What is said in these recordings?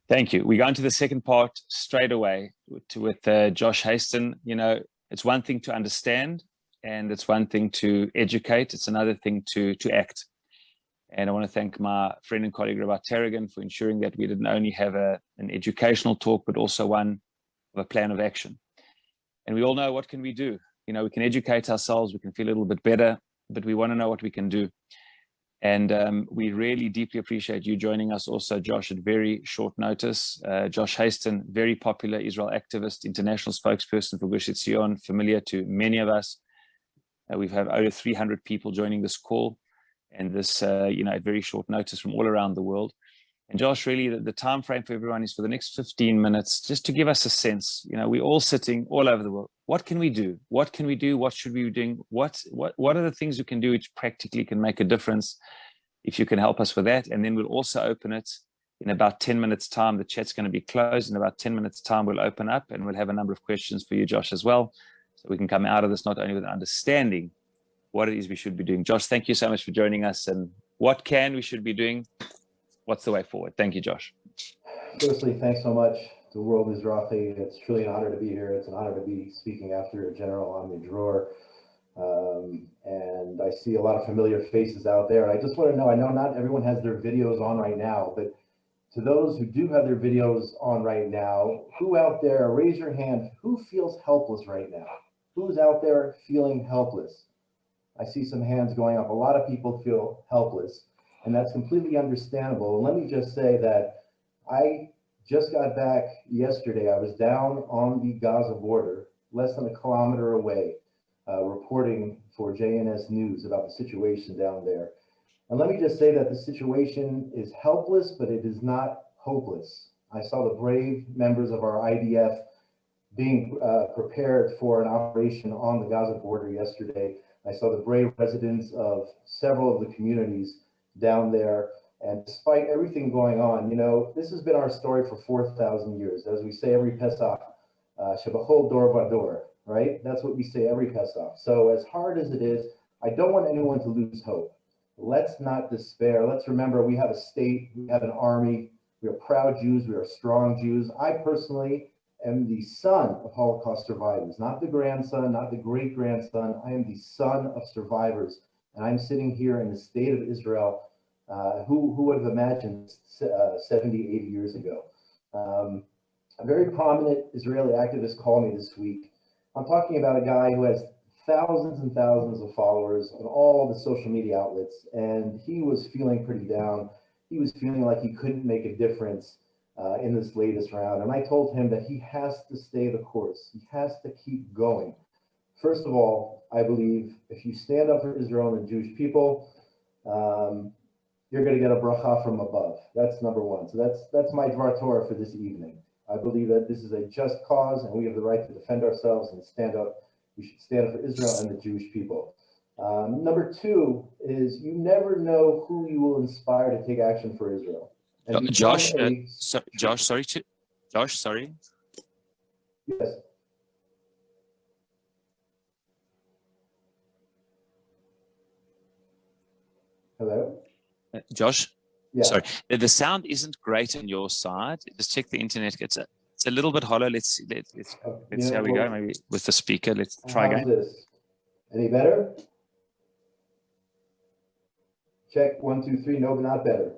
Thank you. We go into the second part straight away with Josh Hasten. You know, it's one thing to understand and it's one thing to educate. It's another thing to act. And I want to thank my friend and colleague, Rabbi Tarragon, for ensuring that we didn't only have an educational talk, but also one of a plan of action. And we all know, what can we do? You know, we can educate ourselves, we can feel a little bit better, but we want to know what we can do. And we really deeply appreciate you joining us also, Josh, at very short notice. Josh Hasten, very popular Israel activist, international spokesperson for Gush Etzion, familiar to many of us. We've had over 300 people joining this call, and this, you know, at very short notice from all around the world. And Josh, really, the time frame for everyone is for the next 15 minutes, just to give us a sense. You know, we're all sitting all over the world. What can we do? What can we do? What should we be doing? What are the things we can do which practically can make a difference? If you can help us with that. And then we'll also open it in about 10 minutes time. The chat's going to be closed. In about 10 minutes time, we'll open up and we'll have a number of questions for you, Josh, as well. So we can come out of this not only with an understanding what it is we should be doing. Josh, thank you so much for joining us. And what we should be doing? What's the way forward? Thank you, Josh. Firstly, thanks so much to World Mizrachi. It's truly an honor to be here. It's an honor to be speaking after General Amidror. And I see a lot of familiar faces out there. I just want to know, I know not everyone has their videos on right now, but to those who do have their videos on right now, who out there, raise your hand, who feels helpless right now? Who's out there feeling helpless? I see some hands going up. A lot of people feel helpless, and that's completely understandable. And let me just say that I just got back yesterday. I was down on the Gaza border, less than a kilometer away, reporting for JNS News about the situation down there. And let me just say that the situation is helpless, but it is not hopeless. I saw the brave members of our IDF being prepared for an operation on the Gaza border yesterday. I saw the brave residents of several of the communities down there. And despite everything going on, you know, this has been our story for 4,000 years. As we say every Pesach, Shebachol Dor Vador, right? That's what we say every Pesach. So as hard as it is, I don't want anyone to lose hope. Let's not despair. Let's remember we have a state, we have an army, we are proud Jews, we are strong Jews. I personally am the son of Holocaust survivors, not the grandson, not the great-grandson. I am the son of survivors. And I'm sitting here in the state of Israel. Who would have imagined 70, 80 years ago? A very prominent Israeli activist called me this week. I'm talking about a guy who has thousands and thousands of followers on all the social media outlets, and he was feeling pretty down. He was feeling like he couldn't make a difference in this latest round. And I told him that he has to stay the course. He has to keep going. First of all, I believe if you stand up for Israel and the Jewish people, you're going to get a bracha from above. That's number one. So that's my Dvar Torah for this evening. I believe that this is a just cause, and we have the right to defend ourselves and stand up. We should stand up for Israel and the Jewish people. Number two is you never know who you will inspire to take action for Israel. And Josh, sorry. Yes. Hello? Josh? Yeah. Sorry, the sound isn't great on your side. Just check the internet. It's a little bit hollow. Let's see how we go. Maybe with the speaker. Let's try again. How's this? Any better? Check 1, 2, 3. No, but not better.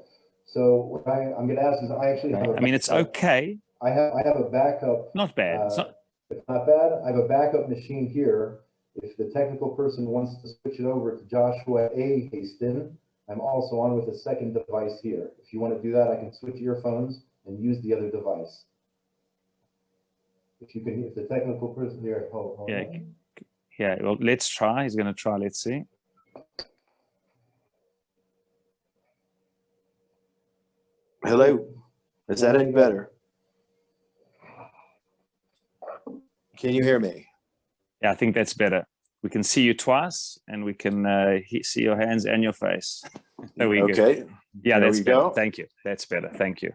So what I'm going to ask is, I actually have. I mean, it's okay. I have a backup. Not bad. It's not bad. I have a backup machine here. If the technical person wants to switch it over to Joshua A. Hasten, I'm also on with a second device here. If you want to do that, I can switch earphones and use the other device. If the technical person here, hold on. Yeah. Well, let's try. He's going to try. Let's see. Hello. Is that any better? Can you hear me? Yeah, I think that's better. We can see you twice, and we can see your hands and your face. There we go. Okay. Yeah, that's better. Thank you. That's better. Thank you.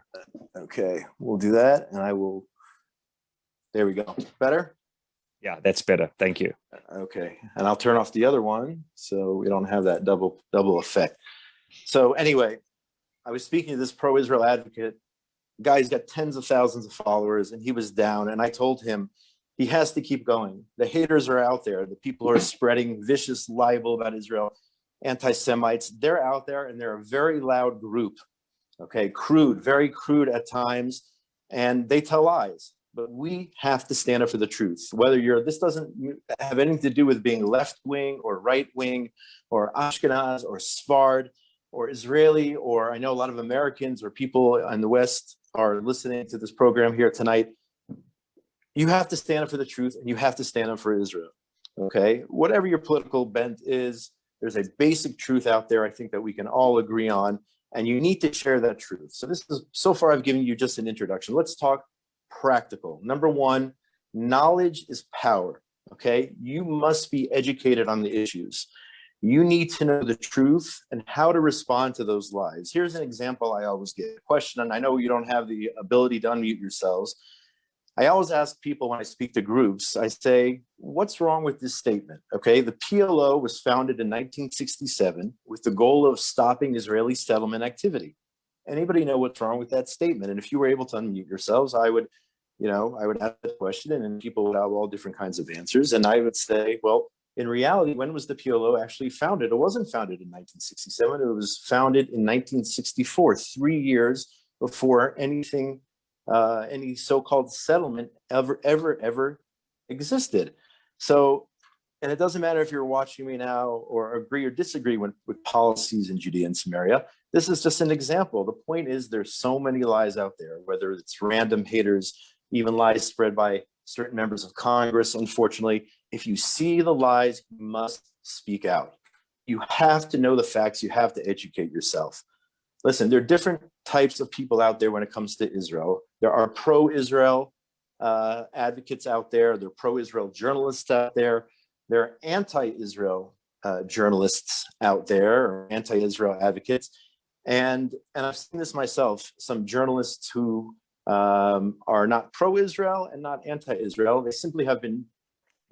Okay, we'll do that, and I will. There we go. Better? Yeah, that's better. Thank you. Okay, and I'll turn off the other one so we don't have that double effect. So anyway, I was speaking to this pro-Israel advocate Guy's got tens of thousands of followers, and he was down. And I told him he has to keep going. The haters are out there. The people who are spreading vicious libel about Israel, anti-Semites, they're out there, and they're a very loud group. Okay, crude, very crude at times, and they tell lies. But we have to stand up for the truth. This doesn't have anything to do with being left wing or right wing or Ashkenaz or Sfard or Israeli, or I know a lot of Americans or people in the West are listening to this program here tonight. You have to stand up for the truth, and you have to stand up for Israel. Okay, whatever your political bent is, there's a basic truth out there I think that we can all agree on, and you need to share that truth. So far I've given you just an introduction. Let's talk practical. Number one, knowledge is power. Okay, you must be educated on the issues. You need to know the truth and how to respond to those lies. Here's an example I always get. A question, and I know you don't have the ability to unmute yourselves. I always ask people when I speak to groups, I say, what's wrong with this statement? Okay, the PLO was founded in 1967 with the goal of stopping Israeli settlement activity. Anybody know what's wrong with that statement? And if you were able to unmute yourselves, I would ask the question, and people would have all different kinds of answers. And I would say, well, in reality, when was the PLO actually founded? It wasn't founded in 1967. It was founded in 1964, 3 years before anything, any so-called settlement ever existed. So, and it doesn't matter if you're watching me now or agree or disagree with policies in Judea and Samaria. This is just an example. The point is there's so many lies out there, whether it's random haters, even lies spread by certain members of Congress. Unfortunately, if you see the lies, you must speak out. You have to know the facts. You have to educate yourself. Listen, there are different types of people out there when it comes to Israel. There are pro-Israel advocates out there. There are pro-Israel journalists out there. There are anti-Israel journalists out there, or anti-Israel advocates. And I've seen this myself, some journalists who are not pro-Israel and not anti-Israel. They simply have been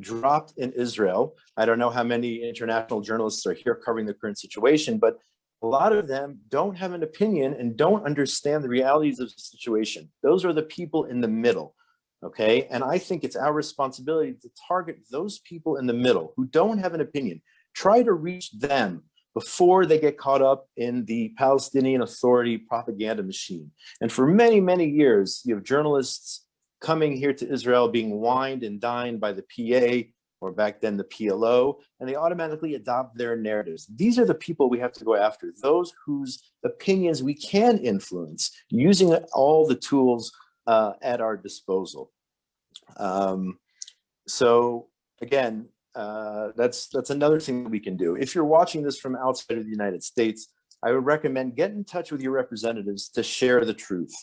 dropped in Israel. I don't know how many international journalists are here covering the current situation, but a lot of them don't have an opinion and don't understand the realities of the situation. Those are the people in the middle, okay? And I think it's our responsibility to target those people in the middle who don't have an opinion. Try to reach them before they get caught up in the Palestinian Authority propaganda machine. And for many, many years, you have journalists coming here to Israel being wined and dined by the PA, or back then the PLO, and they automatically adopt their narratives. These are the people we have to go after, those whose opinions we can influence using all the tools at our disposal. So again, that's another thing that we can do. If you're watching this from outside of the United States, I would recommend get in touch with your representatives to share the truth.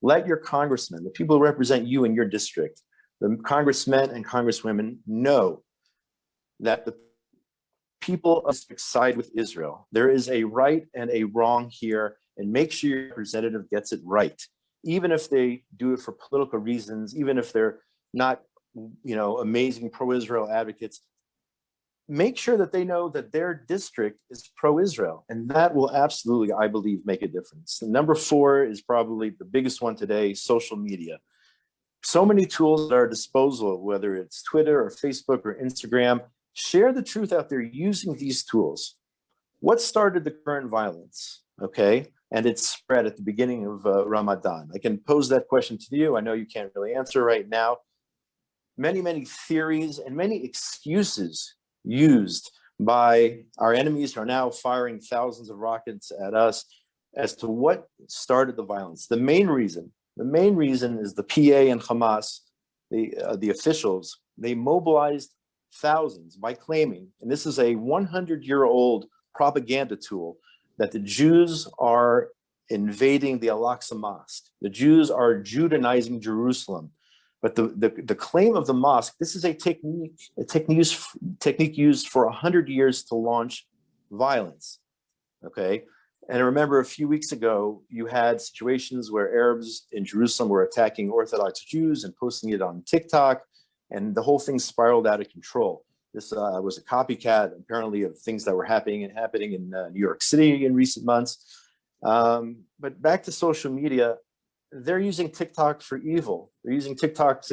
Let your congressmen, the people who represent you in your district, the congressmen and congresswomen, know that the people of the side with Israel. There is a right and a wrong here, and make sure your representative gets it right, even if they do it for political reasons, even if they're not, amazing pro-Israel advocates. Make sure that they know that their district is pro-Israel, and that will absolutely, I believe, make a difference. And number 4 is probably the biggest one today: social media. So many tools at our disposal, whether it's Twitter or Facebook or Instagram. Share the truth out there using these tools. What started the current violence? Okay, and it spread at the beginning of Ramadan. I can pose that question to you. I know you can't really answer right now. Many, many theories and many excuses used by our enemies who are now firing thousands of rockets at us as to what started the violence. The main reason is the PA and Hamas, the officials. They mobilized thousands by claiming, and this is a 100-year-old propaganda tool, that the Jews are invading the Al-Aqsa Mosque. The Jews are Judaizing Jerusalem. But the claim of the mosque, this is a technique used for 100 years to launch violence, okay? And I remember a few weeks ago, you had situations where Arabs in Jerusalem were attacking Orthodox Jews and posting it on TikTok, and the whole thing spiraled out of control. This was a copycat, apparently, of things that were happening in New York City in recent months. But back to social media, they're using TikTok for evil. They're using TikTok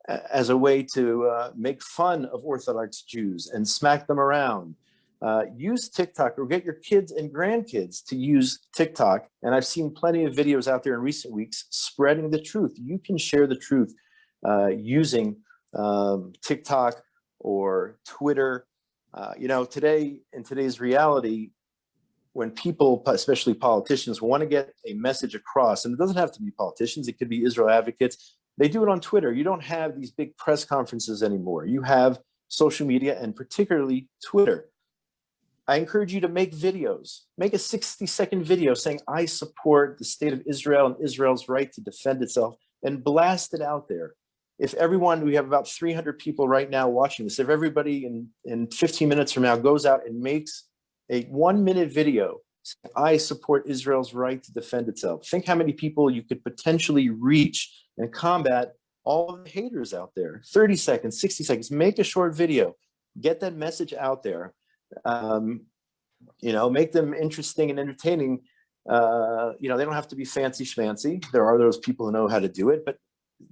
as a way to make fun of Orthodox Jews and smack them around. Use TikTok, or get your kids and grandkids to use TikTok. And I've seen plenty of videos out there in recent weeks spreading the truth. You can share the truth using TikTok or Twitter. Today, in today's reality, when people, especially politicians, want to get a message across, and it doesn't have to be politicians, it could be Israel advocates, they do it on Twitter. You don't have these big press conferences anymore. You have social media, and particularly Twitter. I encourage you to make videos. Make a 60-second video saying, I support the state of Israel and Israel's right to defend itself, and blast it out there. If everyone, we have about 300 people right now watching this, if everybody in 15 minutes from now goes out and makes a 1-minute video saying, I support Israel's right to defend itself, think how many people you could potentially reach and combat all of the haters out there. 30 seconds, 60 seconds, make a short video, get that message out there. Make them interesting and entertaining. They don't have to be fancy schmancy. There are those people who know how to do it, but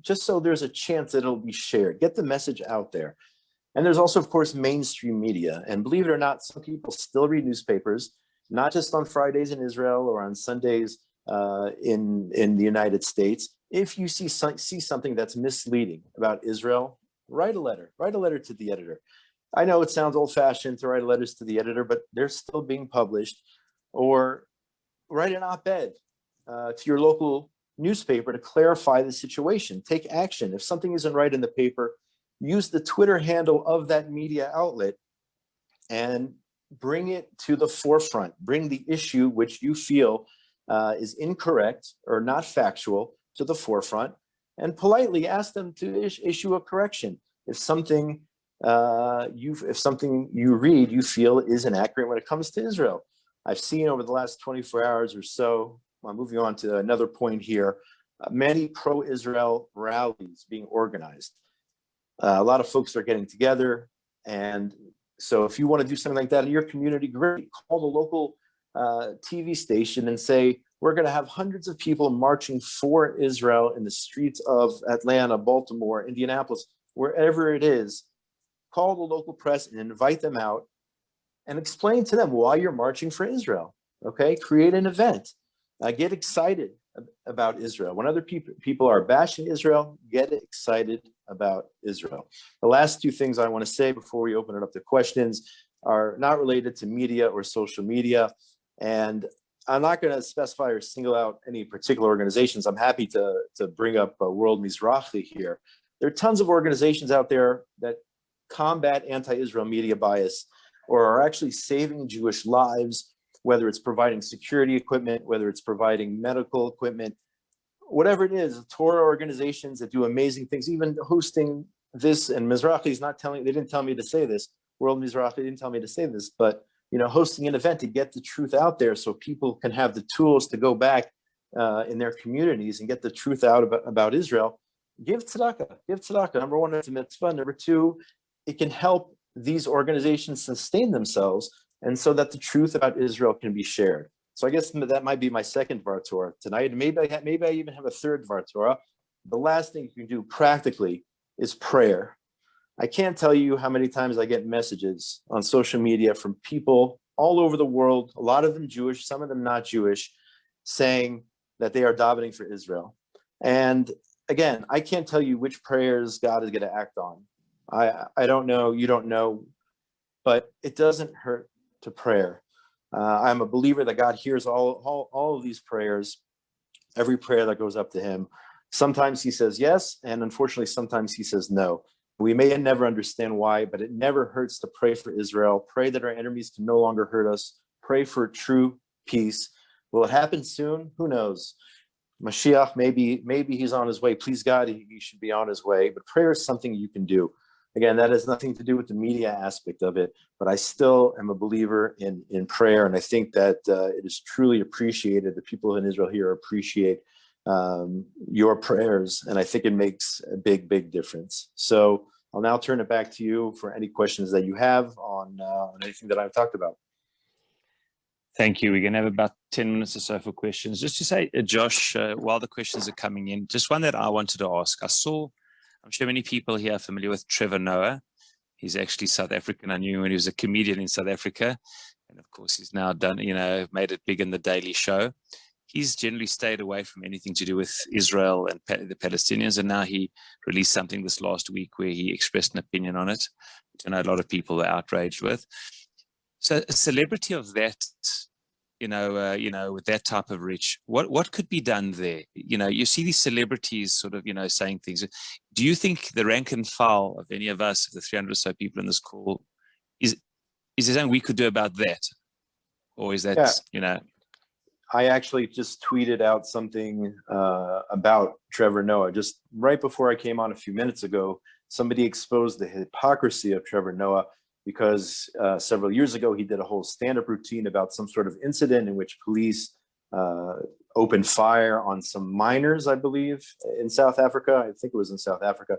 just so there's a chance that it'll be shared, get the message out there. And there's also, of course, mainstream media. And believe it or not, some people still read newspapers, not just on Fridays in Israel or on Sundays in the United States. If you see something that's misleading about Israel, write a letter to the editor. I know it sounds old-fashioned to write letters to the editor, but they're still being published. Or write an op-ed to your local newspaper to clarify the situation. Take action. If something isn't right in the paper, use the Twitter handle of that media outlet and bring it to the forefront. Bring the issue which you feel is incorrect or not factual to the forefront, and politely ask them to issue a correction. If something you read you feel is inaccurate when it comes to Israel. I've seen over the last 24 hours or so, I'm moving on to another point here, many pro-Israel rallies being organized. A lot of folks are getting together, and so if you want to do something like that in your community, great. Call the local TV station and say, we're going to have hundreds of people marching for Israel in the streets of Atlanta, Baltimore, Indianapolis, wherever it is. Call the local press and invite them out and explain to them why you're marching for Israel. Okay, create an event. Get excited about Israel. When other people are bashing Israel, get excited about Israel. The last two things I want to say before we open it up to questions are not related to media or social media. And I'm not going to specify or single out any particular organizations. I'm happy to bring up World Mizrachi here. There are tons of organizations out there that combat anti-Israel media bias, or are actually saving Jewish lives, whether it's providing security equipment, whether it's providing medical equipment, whatever it is. Torah organizations that do amazing things, even hosting this, and Mizrachi is not telling, they didn't tell me to say this, World Mizrachi didn't tell me to say this, but hosting an event to get the truth out there so people can have the tools to go back in their communities and get the truth out about Israel. Give tzedakah. Number one, it's a mitzvah. Number two, it can help these organizations sustain themselves, and so that the truth about Israel can be shared. So I guess that might be my second Dvar Torah tonight. Maybe I even have a third Dvar Torah. The last thing you can do practically is prayer. I can't tell you how many times I get messages on social media from people all over the world, a lot of them Jewish, some of them not Jewish, saying that they are davening for Israel. And again, I can't tell you which prayers God is going to act on. I don't know, you don't know, but it doesn't hurt to prayer. I'm a believer that God hears all of these prayers, every prayer that goes up to him. Sometimes he says yes, and unfortunately, sometimes he says no. We may never understand why, but it never hurts to pray for Israel, pray that our enemies can no longer hurt us, pray for true peace. Will it happen soon? Who knows? Mashiach, maybe he's on his way. Please God, he should be on his way, but prayer is something you can do. Again, that has nothing to do with the media aspect of it, but I still am a believer in prayer, and I think that it is truly appreciated. The people in Israel here appreciate your prayers, and I think it makes a big difference. So I'll now turn it back to you for any questions that you have on anything that I've talked about. Thank you. We're going to have about 10 minutes or so for questions. Just to say, Josh, while the questions are coming in, just one that I wanted to ask. I'm sure many people here are familiar with Trevor Noah. He's actually South African. I knew him when he was a comedian in South Africa. And of course, he's now done, made it big in the Daily Show. He's generally stayed away from anything to do with Israel and the Palestinians. And now he released something this last week where he expressed an opinion on it, which I know a lot of people are outraged with. So a celebrity of that, with that type of reach, what could be done there? You see these celebrities sort of, saying things. Do you think the rank and file of any of us, of the 300 or so people in this call, is there something we could do about that? Or is that, I actually just tweeted out something about Trevor Noah. Just right before I came on a few minutes ago, somebody exposed the hypocrisy of Trevor Noah because several years ago, he did a whole stand-up routine about some sort of incident in which police opened fire on some miners, I believe, in South Africa. I think it was in South Africa.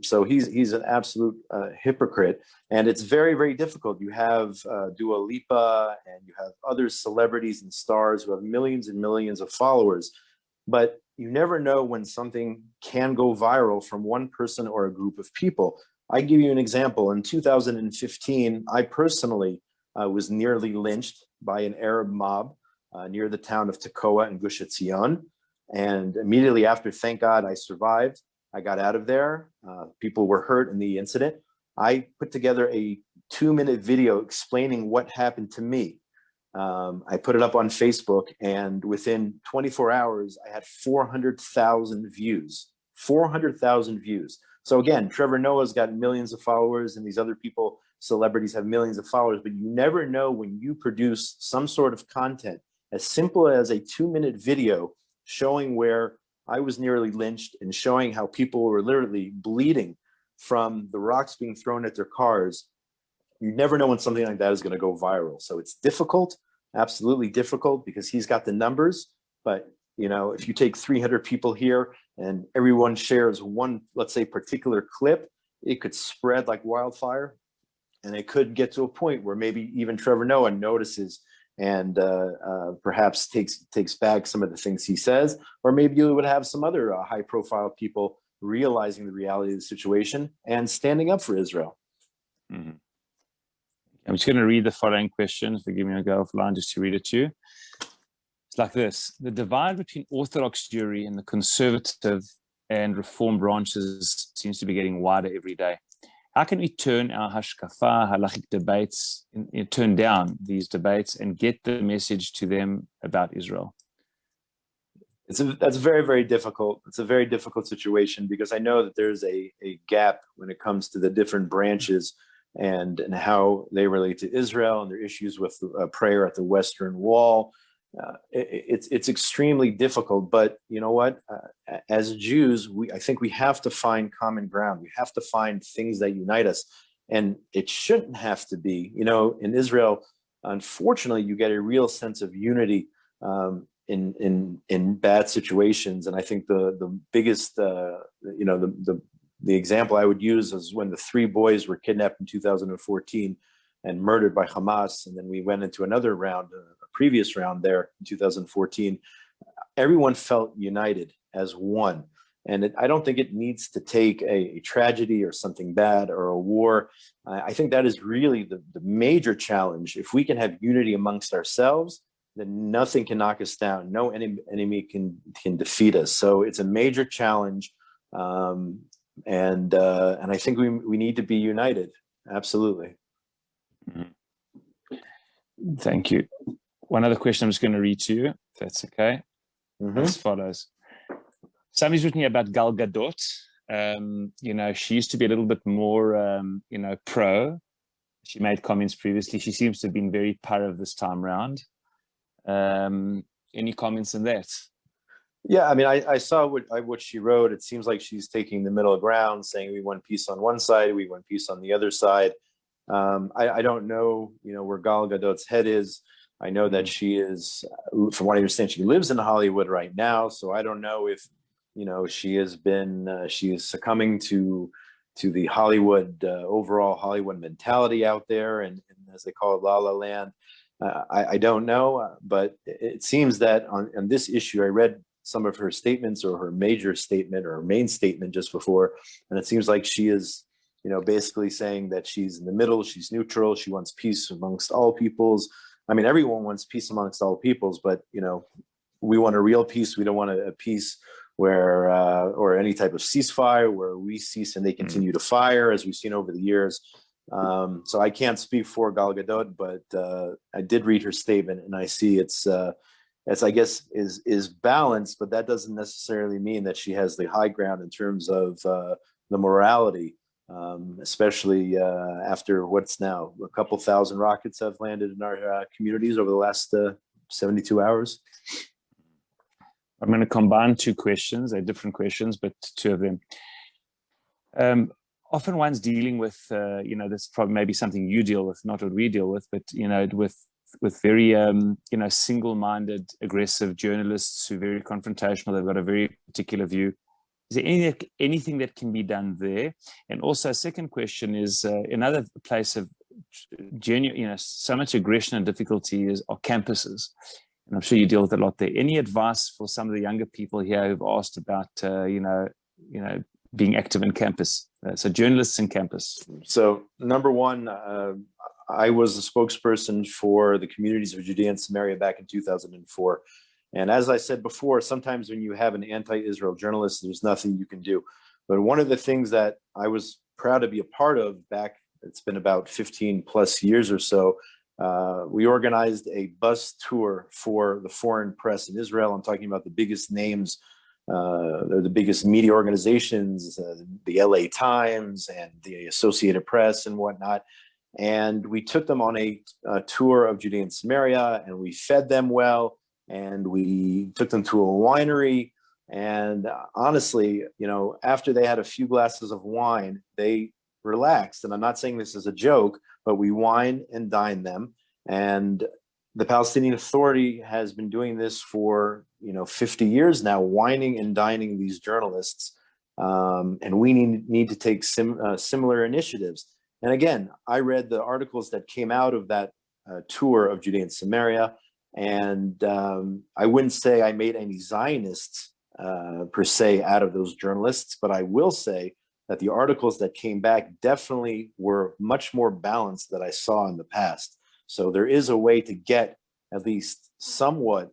So he's an absolute hypocrite, and it's very, very difficult. You have Dua Lipa, and you have other celebrities and stars who have millions and millions of followers, but you never know when something can go viral from one person or a group of people. I give you an example. In 2015, I personally was nearly lynched by an Arab mob near the town of Tekoa in Gush Etzion, and immediately after, thank God, I survived. I got out of there. People were hurt in the incident. I put together a 2-minute video explaining what happened to me. I put it up on Facebook, and within 24 hours, I had 400,000 views. 400,000 views. So again, Trevor Noah's got millions of followers, and these other people, celebrities, have millions of followers, but you never know when you produce some sort of content as simple as a 2-minute video showing where I was nearly lynched and showing how people were literally bleeding from the rocks being thrown at their cars. You never know when something like that is going to go viral. So it's difficult, absolutely difficult, because he's got the numbers. But, if you take 300 people here and everyone shares one, let's say, particular clip, it could spread like wildfire. And it could get to a point where maybe even Trevor Noah notices and perhaps takes back some of the things he says, or maybe you would have some other high-profile people realizing the reality of the situation and standing up for Israel. Mm-hmm. I'm just going to read the following questions. Forgive me, I'll go offline just to read it to you. It's like this: the divide between Orthodox Jewry and the conservative and Reform branches seems to be getting wider every day. How can we turn our hashkafa, halachic debates, turn down these debates and get the message to them about Israel? That's very, very difficult. It's a very difficult situation because I know that there's a gap when it comes to the different branches and how they relate to Israel and their issues with prayer at the Western Wall. It's extremely difficult, but you know what? As Jews, I think we have to find common ground. We have to find things that unite us, and it shouldn't have to be. In Israel, unfortunately, you get a real sense of unity in bad situations, and I think the biggest, the example I would use is when the 3 boys were kidnapped in 2014 and murdered by Hamas, and then we went into another round. Previous round there in 2014, everyone felt united as one. And I don't think it needs to take a tragedy or something bad or a war. I think that is really the major challenge. If we can have unity amongst ourselves, then nothing can knock us down. No enemy can defeat us. So it's a major challenge. And I think we need to be united. Absolutely. Thank you. One other question I'm just going to read to you, if that's okay. Mm-hmm. As follows. Somebody's written here about Gal Gadot. She used to be a little bit more, pro. She made comments previously. She seems to have been very parav this time around. Any comments on that? Yeah, I mean, I saw what she wrote. It seems like she's taking the middle ground, saying we want peace on one side, we want peace on the other side. I don't know, where Gal Gadot's head is. I know that she is, from what I understand, she lives in Hollywood right now. So I don't know if, she is succumbing to the Hollywood, overall Hollywood mentality out there, and as they call it, La La Land. I don't know, but it seems that on this issue, I read some of her statements, or her major statement or her main statement just before, and it seems like she is, basically saying that she's in the middle, she's neutral, she wants peace amongst all peoples. I mean, everyone wants peace amongst all peoples, but we want a real peace. We don't want a peace where or any type of ceasefire where we cease and they continue to fire, as we've seen over the years. So I can't speak for Gal Gadot, but I did read her statement, and I see it's I guess is balanced, but that doesn't necessarily mean that she has the high ground in terms of the morality, especially after what's now a couple thousand rockets have landed in our communities over the last 72 hours. I'm going to combine two questions. They're different questions, but two of them. Often one's dealing with, this probably maybe something you deal with, not what we deal with, but, with very, single-minded, aggressive journalists who are very confrontational. They've got a very particular view. Is there anything that can be done there? And also, a second question is another place of genuine, so much aggression and difficulty are campuses. And I'm sure you deal with a lot there. Any advice for some of the younger people here who've asked about, being active in campus? So journalists in campus. So number one, I was a spokesperson for the communities of Judea and Samaria back in 2004. And as I said before, sometimes when you have an anti-Israel journalist, there's nothing you can do. But one of the things that I was proud to be a part of back, it's been about 15 plus years or so, we organized a bus tour for the foreign press in Israel. I'm talking about the biggest names, they're the biggest media organizations, the LA Times and the Associated Press and whatnot. And we took them on a tour of Judea and Samaria, and we fed them well, and we took them to a winery. And honestly, after they had a few glasses of wine, they relaxed. And I'm not saying this as a joke, but we wine and dine them. And the Palestinian Authority has been doing this for 50 years now, wining and dining these journalists, and we need to take similar initiatives. And again, I read the articles that came out of that tour of Judea and Samaria, and I wouldn't say I made any Zionists per se out of those journalists, but I will say that the articles that came back definitely were much more balanced than I saw in the past. So there is a way to get at least somewhat,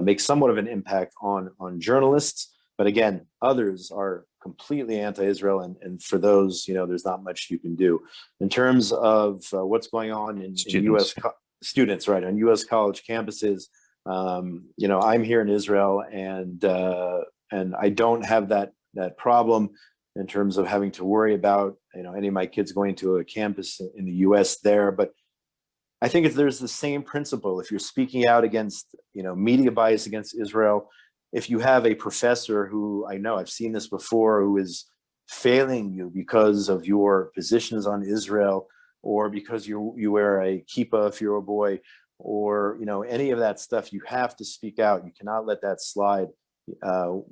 make somewhat of an impact on journalists. But again, others are completely anti-Israel, and for those, there's not much you can do. In terms of what's going on in U.S. Students, right, on U.S. college campuses, I'm here in Israel, and I don't have that problem in terms of having to worry about any of my kids going to a campus in the U.S. there. But I think there's the same principle. If you're speaking out against media bias against Israel, if you have a professor who, I know I've seen this before, who is failing you because of your positions on Israel, or because you wear a kippah if you're a boy, or any of that stuff, you have to speak out. You cannot let that slide.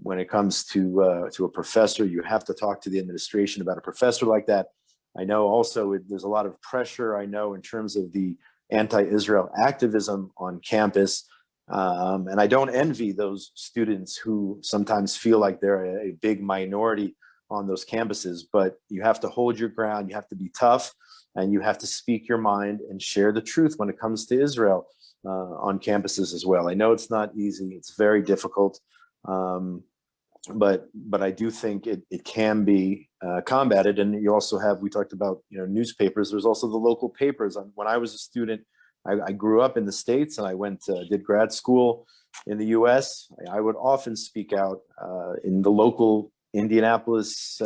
When it comes to a professor, you have to talk to the administration about a professor like that. I know also there's a lot of pressure, I know, in terms of the anti-Israel activism on campus. And I don't envy those students who sometimes feel like they're a big minority on those campuses, but you have to hold your ground, you have to be tough, and you have to speak your mind and share the truth when it comes to Israel on campuses as well. I know it's not easy, it's very difficult, but I do think it can be combated. And you also have, we talked about newspapers, there's also the local papers. When I was a student, I grew up in the States, and I did grad school in the US. I would often speak out in the local Indianapolis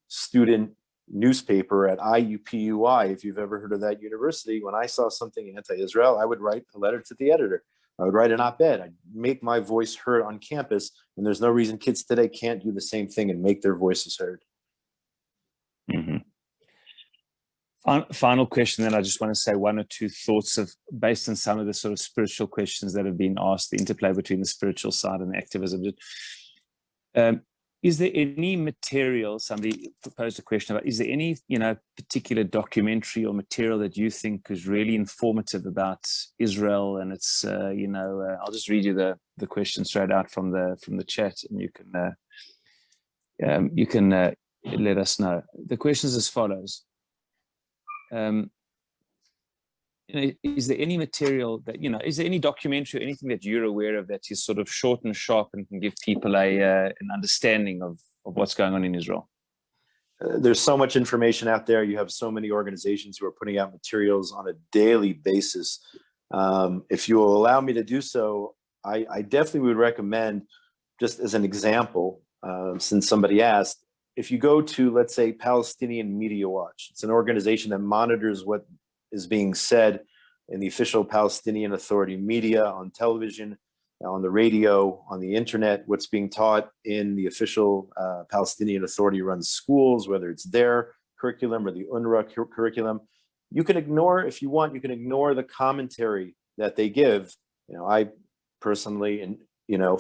student newspaper at IUPUI. If you've ever heard of that university, when I saw something anti-Israel, I would write a letter to the editor. I would write an op-ed. I'd make my voice heard on campus, and there's no reason kids today can't do the same thing and make their voices heard. Mm-hmm. Final question, then I just want to say one or two thoughts based on some of the sort of spiritual questions that have been asked, the interplay between the spiritual side and the activism. Is there any material, somebody proposed a question about, is there any, particular documentary or material that you think is really informative about Israel? And it's, I'll just read you the question straight out from the chat, and you can let us know. The question is as follows. Is there any material that, is there any documentary or anything that you're aware of that is sort of short and sharp and can give people an understanding of what's going on in Israel? There's so much information out there. You have so many organizations who are putting out materials on a daily basis. If you will allow me to do so, I definitely would recommend, just as an example, since somebody asked, if you go to, let's say, Palestinian Media Watch, it's an organization that monitors what is being said in the official Palestinian Authority media, on television, on the radio, on the internet, what's being taught in the official Palestinian Authority run schools, whether it's their curriculum or the UNRWA curriculum. You can ignore, if you want, you can ignore the commentary that they give. I personally,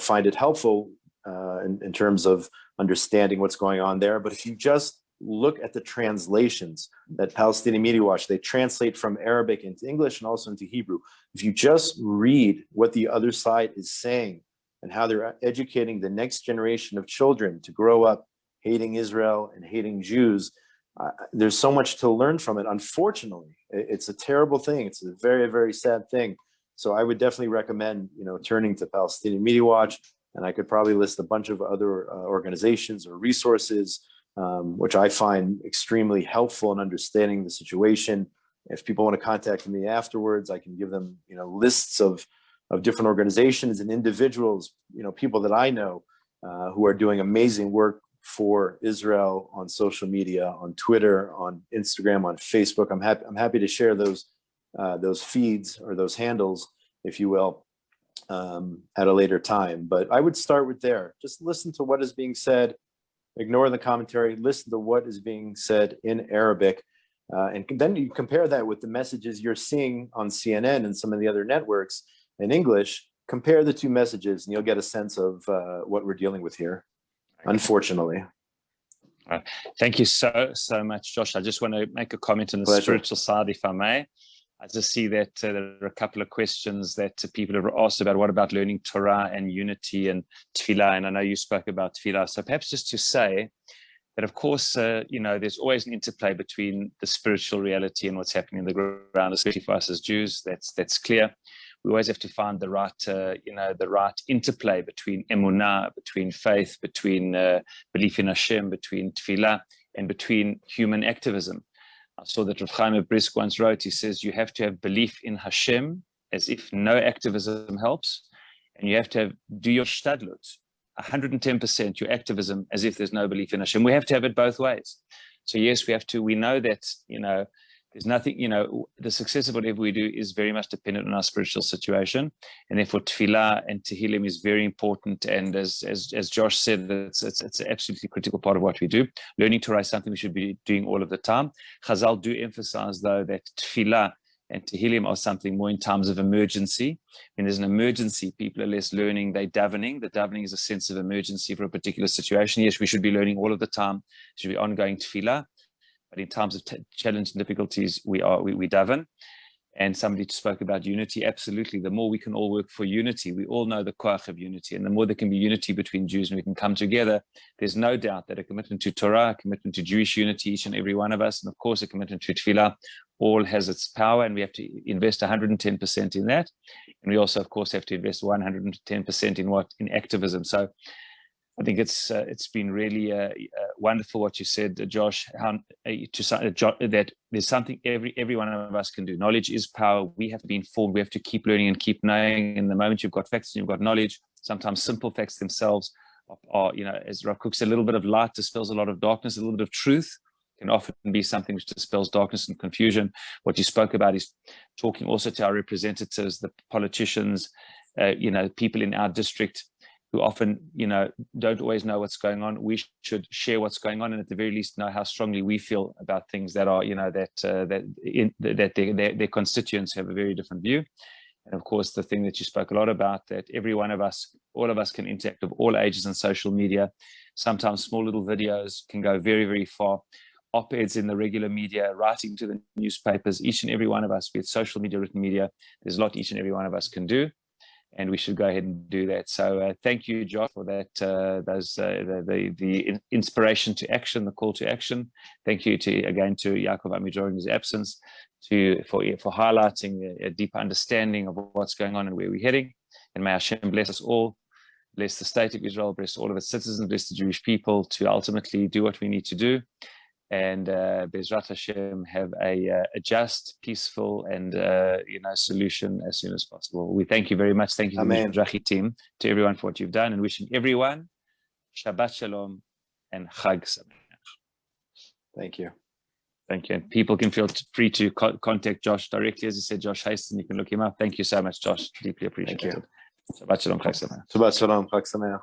find it helpful in terms of understanding what's going on there. But if you just look at the translations that Palestinian Media Watch, they translate from Arabic into English and also into Hebrew. If you just read what the other side is saying and how they're educating the next generation of children to grow up hating Israel and hating Jews, there's so much to learn from it. Unfortunately, it's a terrible thing. It's a very, very sad thing. So I would definitely recommend, turning to Palestinian Media Watch, and I could probably list a bunch of other organizations or resources, which I find extremely helpful in understanding the situation. If people want to contact me afterwards, I can give them, lists of different organizations and individuals, people that I know who are doing amazing work for Israel on social media, on Twitter, on Instagram, on Facebook. I'm happy to share those feeds or those handles, if you will, at a later time. But I would start with there. Just listen to what is being said. Ignore the commentary, listen to what is being said in Arabic, and then you compare that with the messages you're seeing on CNN and some of the other networks in English. Compare the two messages and you'll get a sense of what we're dealing with here, unfortunately. Thank you so much, Josh. I just want to make a comment on the spiritual side, if I may. I just see that there are a couple of questions that people have asked about. What about learning Torah and unity and tefillah? And I know you spoke about tefillah. So perhaps just to say that, of course, there's always an interplay between the spiritual reality and what's happening in the ground, especially for us as Jews. That's clear. We always have to find the right interplay between emunah, between faith, between belief in Hashem, between tefillah, and between human activism. I saw that Rav Chaim Brisk once wrote, he says, you have to have belief in Hashem as if no activism helps, and you have to do your shtadlut, 110%, your activism, as if there's no belief in Hashem. We have to have it both ways. So yes, we know that, there's nothing, the success of whatever we do is very much dependent on our spiritual situation. And therefore, tefillah and tehillim is very important. And as Josh said, it's an absolutely critical part of what we do. Learning Torah is something we should be doing all of the time. Chazal do emphasize, though, that tefillah and tehillim are something more in times of emergency. When there's an emergency, people are less learning, they're davening. The davening is a sense of emergency for a particular situation. Yes, we should be learning all of the time. It should be ongoing tefillah. But in times of challenge and difficulties, we daven. And somebody spoke about unity. Absolutely. The more we can all work for unity, we all know the koach of unity. And the more there can be unity between Jews and we can come together, there's no doubt that a commitment to Torah, a commitment to Jewish unity, each and every one of us, and of course, a commitment to tefillah, all has its power. And we have to invest 110% in that. And we also, of course, have to invest 110% in activism. So I think it's been really wonderful what you said, Josh, that there's something every one of us can do. Knowledge is power. We have to be informed. We have to keep learning and keep knowing. And the moment you've got facts and you've got knowledge, sometimes simple facts themselves are, as Rav Kook said, a little bit of light dispels a lot of darkness. A little bit of truth can often be something which dispels darkness and confusion. What you spoke about is talking also to our representatives, the politicians, people in our district, who often, don't always know what's going on. We should share what's going on, and at the very least know how strongly we feel about things that are, that their constituents have a very different view. And of course, the thing that you spoke a lot about, that every one of us, all of us can interact with all ages on social media. Sometimes small little videos can go very, very far. Op-eds in the regular media, writing to the newspapers, each and every one of us, be it social media, written media, there's a lot each and every one of us can do. And we should go ahead and do that. So thank you, Josh, for that, the inspiration to action, the call to action. Thank you again to Yaakov Amidror in his absence, for highlighting a deeper understanding of what's going on and where we're heading. And may Hashem bless us all, bless the state of Israel, bless all of its citizens, bless the Jewish people to ultimately do what we need to do. And Bezrat Hashem have a just, peaceful, and solution as soon as possible. We thank you very much. Thank you to the Mizrachi team, to everyone for what you've done, and wishing everyone Shabbat Shalom and Chag Sameach. Thank you. Thank you. And people can feel free to contact Josh directly. As you said, Josh Hasten, you can look him up. Thank you so much, Josh. Deeply appreciated. Thank you. Shabbat Shalom, Chag Sameach. Shabbat Shalom, Chag Sameach.